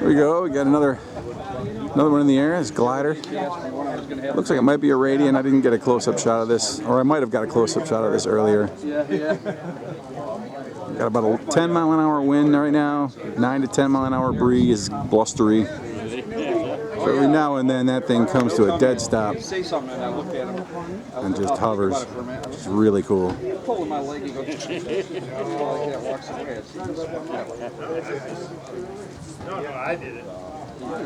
There we go. We got another one in the air. It's glider. Looks like it might be a Radian. I didn't get a close-up shot of this, or I might have got a close-up shot of this earlier. Got about a 10-mile-an-hour wind right now. 9 to 10-mile-an-hour breeze, blustery. So every now and then that thing comes to a dead stop and just hovers. It's really cool. No, I did it.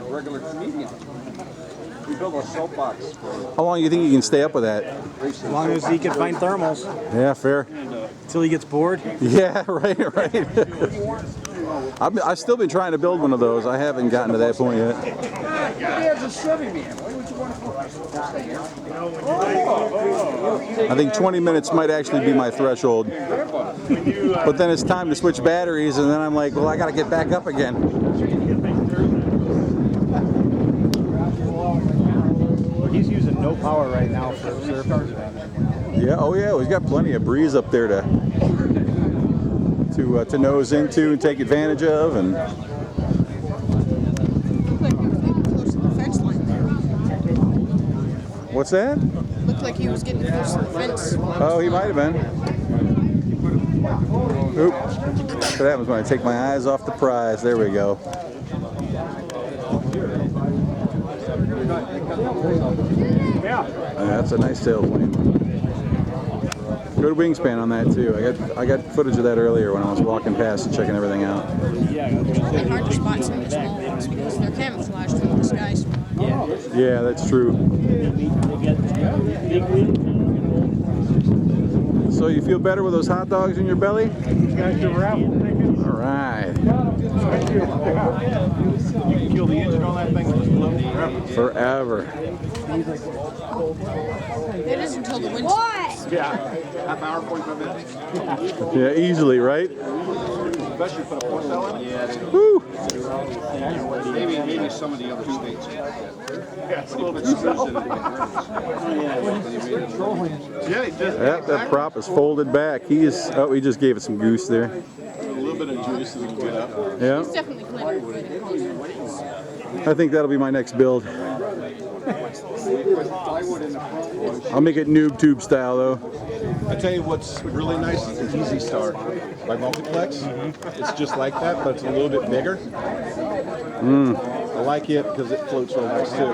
Regular comedian. We built a soapbox. How long do you think you can stay up with that? As long as he can find thermals. Yeah, fair. Until he gets bored. Yeah, right. I've still been trying to build one of those. I haven't gotten to that point yet. I think 20 minutes might actually be my threshold. But then it's time to switch batteries, and then I'm like, well, I got to get back up again. He's using no power right now for surfing. Yeah, oh yeah, well, he's got plenty of breeze up there to nose into and take advantage of, and Close to the fence line there. what's that? Looked like he was getting close to the fence. Oh, he might have been. Oop. That's what happens when I take my eyes off the prize. There we go. Yeah. That's a nice tailplane. Good wingspan on that too. I got footage of that earlier when I was walking past and checking everything out. It's hard to spot some of the small ones because they're camouflaged from the skies. Yeah, that's true. So you feel better with those hot dogs in your belly? All right. You can kill the engine on that thing and just blow Forever. It is until the wind stops. Yeah. Half hour, 45 minutes. Yeah, easily, right? Especially put a full cell in. Yeah. Woo! Maybe some of the other states. Yeah, it's a little bit Yeah, he just. Yep, that prop is folded back. He just gave it some goose there. A little bit of juice and get up. Yeah. It's definitely cleaner. I think that'll be my next build. I'll make it noob tube style though. I tell you what's really nice is the Easy Star by Multiplex. It's just like that, but it's a little bit bigger. I like it because it floats real nice too.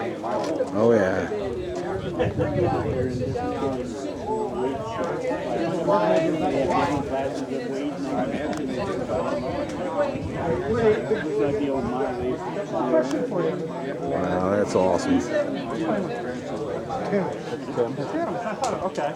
Oh yeah. Wow, that's awesome. Okay.